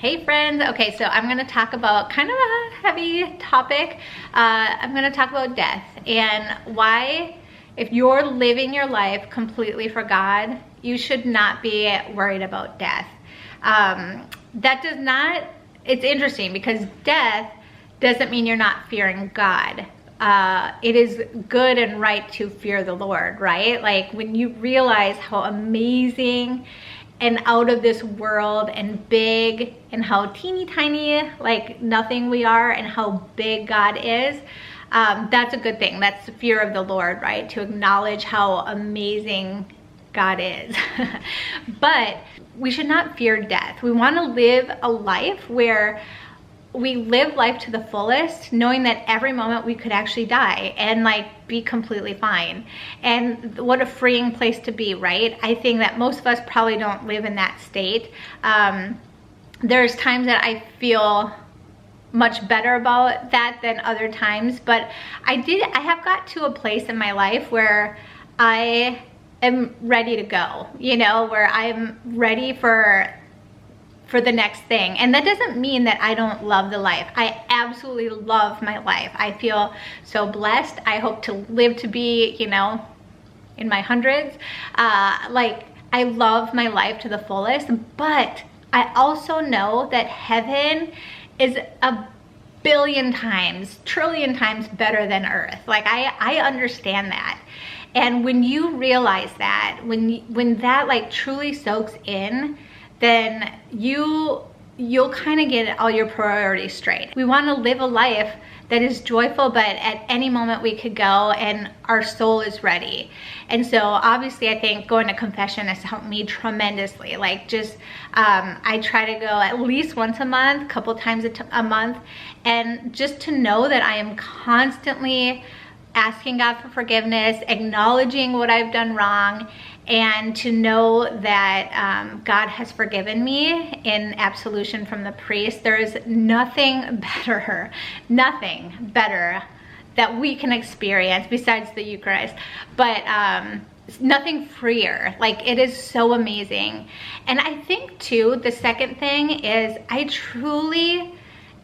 Hey friends, okay, so I'm gonna talk about kind of a heavy topic. I'm gonna talk about death and why, if you're living your life completely for God, you should not be worried about death. It's interesting because death doesn't mean you're not fearing God. It is good and right to fear the Lord, right? Like when you realize how amazing and out of this world and big and how teeny tiny, like nothing we are, and how big God is, that's a good thing. That's the fear of the Lord, right? To acknowledge how amazing God is. But we should not fear death. We want to live a life where we live life to the fullest, knowing that every moment we could actually die and like be completely fine. And what a freeing place to be, right? I think that most of us probably don't live in that state. There's times that I feel much better about that than other times, but I have got to a place in my life where I am ready to go, you know, where I'm ready for the next thing. And that doesn't mean that I don't love the life. I absolutely love my life. I feel so blessed. I hope to live to be, you know, in my hundreds. Like I love my life to the fullest, but I also know that heaven is a billion times, trillion times better than earth. Like I understand that. And when you realize that, when that like truly soaks in, then you'll kind of get all your priorities straight. We want to live a life that is joyful, but at any moment we could go and our soul is ready. And so obviously I think going to confession has helped me tremendously. Like just, I try to go at least once a month, couple times a month, and just to know that I am constantly asking God for forgiveness, acknowledging what I've done wrong, and to know that God has forgiven me in absolution from the priest. There is nothing better that we can experience besides the Eucharist, but nothing freer. Like it is so amazing. And I think too, the second thing is I truly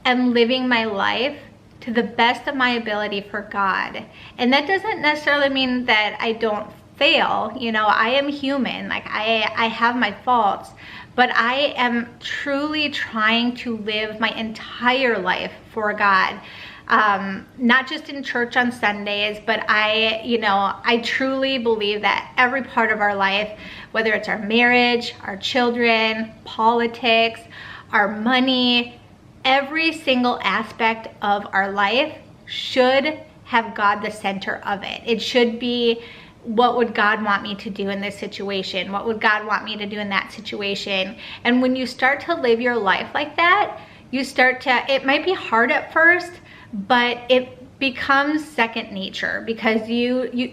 am living my life to the best of my ability for God. And that doesn't necessarily mean that I don't fail. You know, I am human. Like I have my faults, but I am truly trying to live my entire life for God. Not just in church on Sundays, but I truly believe that every part of our life, whether it's our marriage, our children, politics, our money, every single aspect of our life should have God the center of it. It should be, what would God want me to do in this situation? What would God want me to do in that situation? And when you start to live your life like that, you start to, it might be hard at first, but it becomes second nature because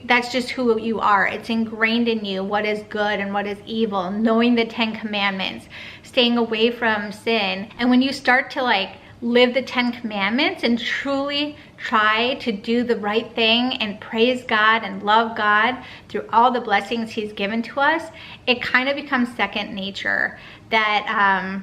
that's just who you are. It's ingrained in you what is good and what is evil, knowing the 10 commandments, staying away from sin. And when you start to like live the 10 commandments and truly try to do the right thing and praise God and love God through all the blessings he's given to us, it kind of becomes second nature, that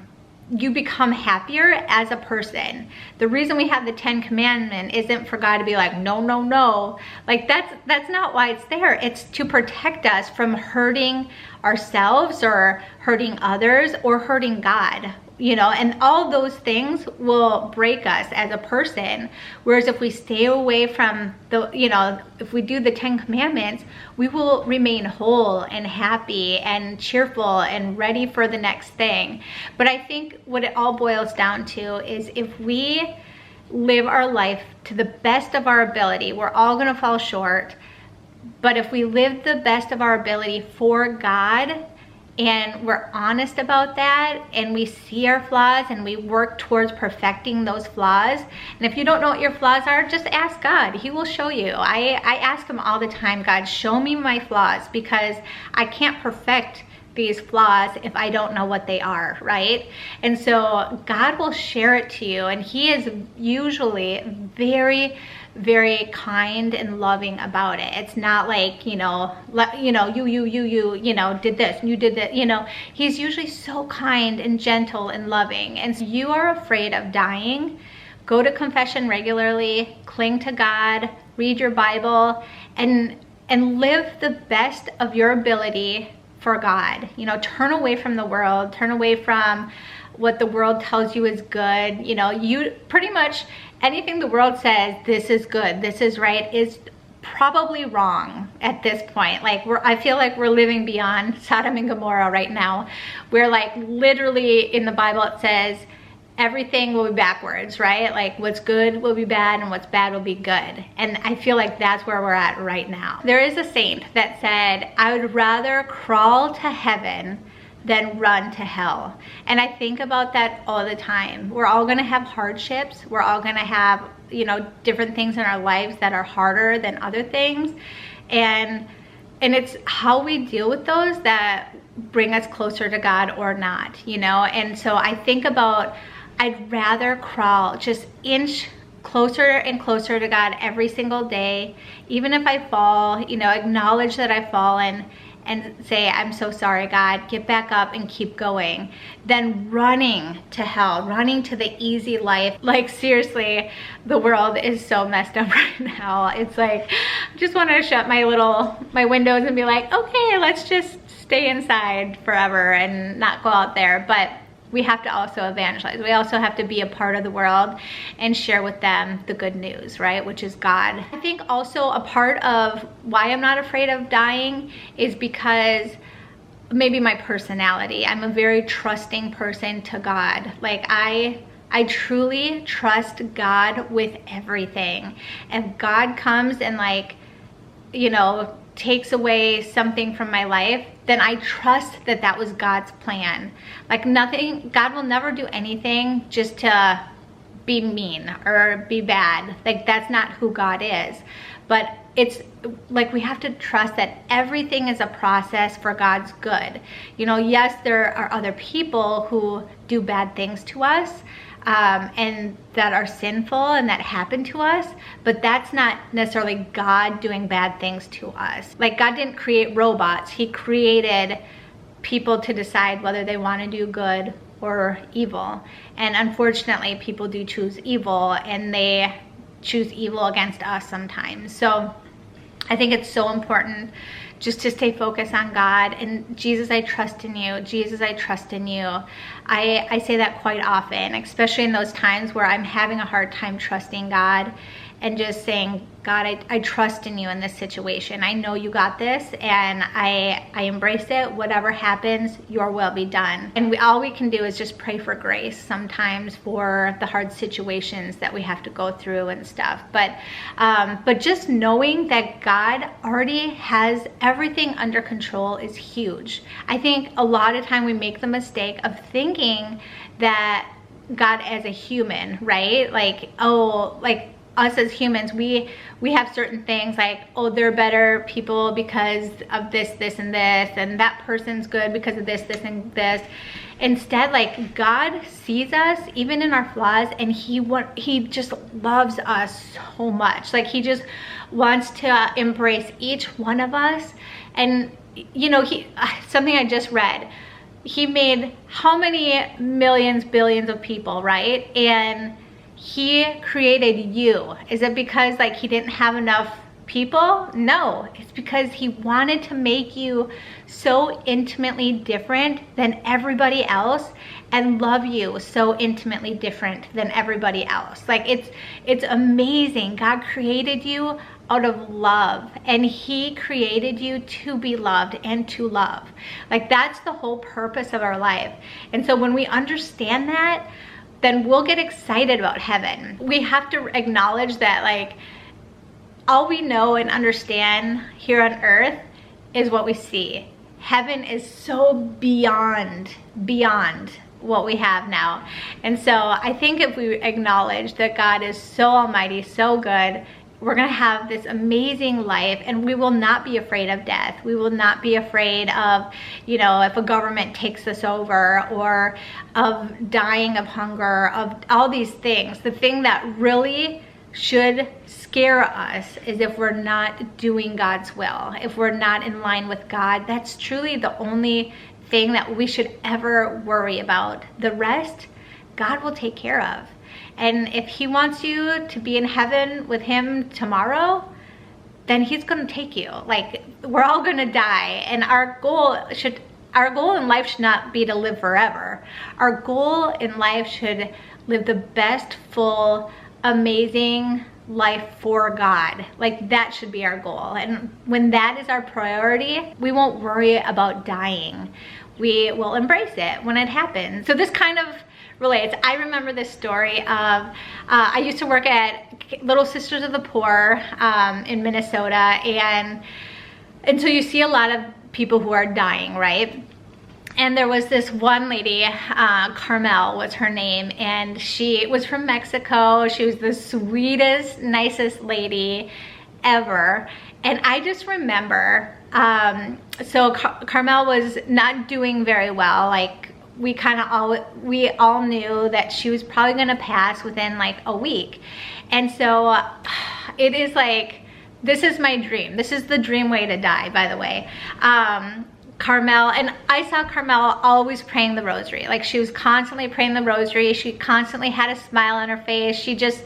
you become happier as a person. The reason we have the 10 commandments isn't for God to be like, no, no, no. Like that's not why it's there. It's to protect us from hurting ourselves or hurting others or hurting God. You know, and all those things will break us as a person. Whereas if we stay away from if we do the 10 commandments, we will remain whole and happy and cheerful and ready for the next thing. But I think what it all boils down to is if we live our life to the best of our ability, we're all gonna fall short. But if we live the best of our ability for God, and we're honest about that, and we see our flaws and we work towards perfecting those flaws. And if you don't know what your flaws are, just ask God. He will show you. I ask him all the time, God, show me my flaws, because I can't perfect these flaws if I don't know what they are, right? And so God will share it to you, and he is usually very, very kind and loving about it. It's not like, you know, did this and you did that, you know. He's usually so kind and gentle and loving. And so you are afraid of dying, go to confession regularly, cling to God, read your Bible, and live the best of your ability for God. You know, turn away from the world, turn away from what the world tells you is good. You know, you pretty much anything the world says, this is good, this is right, is probably wrong at this point. Like I feel like we're living beyond Sodom and Gomorrah right now. We're like literally in the Bible it says everything will be backwards, right? Like what's good will be bad and what's bad will be good. And I feel like that's where we're at right now. There is a saint that said, I would rather crawl to heaven than run to hell. And I think about that all the time. We're all gonna have hardships. We're all gonna have, you know, different things in our lives that are harder than other things. And it's how we deal with those that bring us closer to God or not, you know? And so I think about, I'd rather crawl, just inch closer and closer to God every single day. Even if I fall, you know, acknowledge that I've fallen and say, I'm so sorry, God, get back up and keep going, than running to hell, running to the easy life. Like seriously, the world is so messed up right now. It's like, I just want to shut my windows and be like, okay, let's just stay inside forever and not go out there. But we have to also evangelize. We also have to be a part of the world and share with them the good news, right? Which is God. I think also a part of why I'm not afraid of dying is because maybe my personality. I'm a very trusting person to God. Like I truly trust God with everything. If God comes and like, you know, takes away something from my life, then I trust that that was God's plan. Like nothing, God will never do anything just to be mean or be bad. Like that's not who God is. But it's like we have to trust that everything is a process for God's good. You know, yes, there are other people who do bad things to us, and that are sinful and that happen to us, but that's not necessarily God doing bad things to us. Like God didn't create robots. He created people to decide whether they want to do good or evil. And unfortunately, people do choose evil, and they choose evil against us sometimes. So I think it's so important just to stay focused on God and Jesus, I trust in you. Jesus, I trust in you. I say that quite often, especially in those times where I'm having a hard time trusting God and just saying, God, I trust in you in this situation. I know you got this, and I embrace it. Whatever happens, your will be done. And all we can do is just pray for grace sometimes for the hard situations that we have to go through and stuff. But just knowing that God already has everything under control is huge. I think a lot of time we make the mistake of thinking that God as a human, right? Like, oh, like us as humans, we have certain things like, oh, they're better people because of this, this, and this, and that person's good because of this, this, and this. Instead, like God sees us even in our flaws, and he just loves us so much. Like he just wants to embrace each one of us. And you know, something I just read, he made how many millions, billions of people, right? And he created you. Is it because like he didn't have enough people? No, it's because he wanted to make you so intimately different than everybody else and love you so intimately different than everybody else. Like it's amazing. God created you out of love, and he created you to be loved and to love. Like that's the whole purpose of our life. And so when we understand that, then we'll get excited about heaven. We have to acknowledge that like all we know and understand here on earth is what we see. Heaven is so beyond what we have now. And so I think if we acknowledge that God is so almighty, so good, we're gonna have this amazing life, and we will not be afraid of death. We will not be afraid of, you know, if a government takes us over, or of dying of hunger, of all these things. The thing that really should scare us is if we're not doing God's will, if we're not in line with God. That's truly the only thing that we should ever worry about. The rest, God will take care of. And if he wants you to be in heaven with him tomorrow, then he's gonna take you. Like, we're all gonna die, and our goal in life should not be to live forever. Our goal in life should live the best, full, amazing life for God. Like, that should be our goal. And when that is our priority, we won't worry about dying. We will embrace it when it happens. So this kind of relates. I remember this story of, I used to work at Little Sisters of the Poor in Minnesota, and so you see a lot of people who are dying, right? And there was this one lady, Carmel was her name, and she was from Mexico. She was the sweetest, nicest lady ever. And I just remember, so Carmel was not doing very well. Like, we all knew that she was probably gonna pass within like a week. And so it is like, this is my dream. This is the dream way to die, by the way. Carmel, and I saw Carmel always praying the rosary. Like, she was constantly praying the rosary. She constantly had a smile on her face. She just,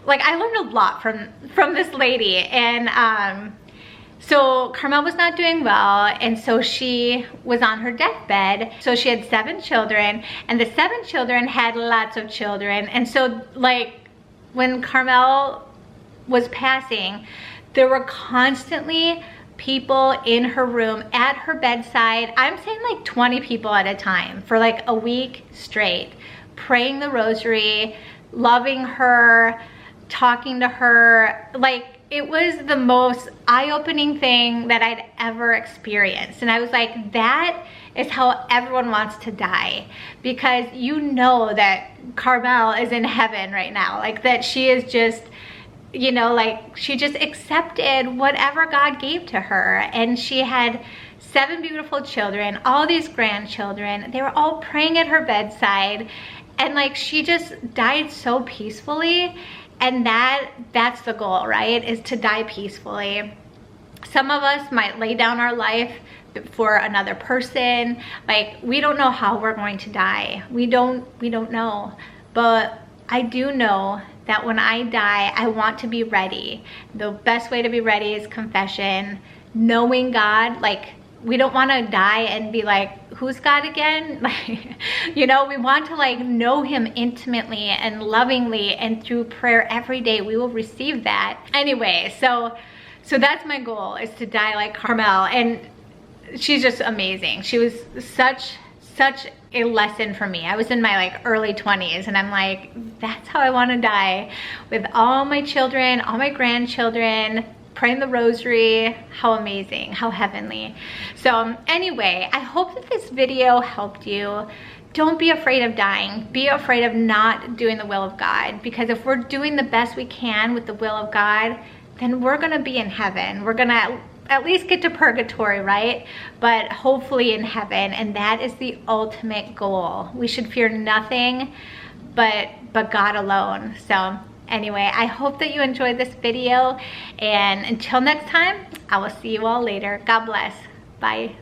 like, I learned a lot from this lady. And so Carmel was not doing well, and so she was on her deathbed. So she had 7 children, and the 7 children had lots of children. And so, like, when Carmel was passing, there were constantly people in her room at her bedside. I'm saying like 20 people at a time for like a week straight, praying the rosary, loving her, talking to her. Like, it was the most eye-opening thing that I'd ever experienced. And I was like, that is how everyone wants to die, because you know that Carmel is in heaven right now. Like, that she is just, you know, like, she just accepted whatever God gave to her. And she had 7 beautiful children, all these grandchildren. They were all praying at her bedside, and like, she just died so peacefully. And that's the goal, right? Is to die peacefully. Some of us might lay down our life for another person. Like, we don't know how we're going to die. We don't know. But I do know that when I die, I want to be ready. The best way to be ready is confession, knowing God. Like, we don't want to die and be like, who's God again? Like, you know, we want to like know him intimately and lovingly, and through prayer every day we will receive that. Anyway, so that's my goal, is to die like Carmel. And she's just amazing. She was such a lesson for me. I was in my like early 20s, and I'm like, that's how I want to die, with all my children, all my grandchildren, praying the rosary. How amazing, how heavenly. So anyway, I hope that this video helped you. Don't be afraid of dying. Be afraid of not doing the will of God, because if we're doing the best we can with the will of God, then we're gonna be in heaven. We're gonna at least get to purgatory, right? But hopefully in heaven, and that is the ultimate goal. We should fear nothing but God alone. So anyway, I hope that you enjoyed this video, and until next time, I will see you all later. God bless. Bye.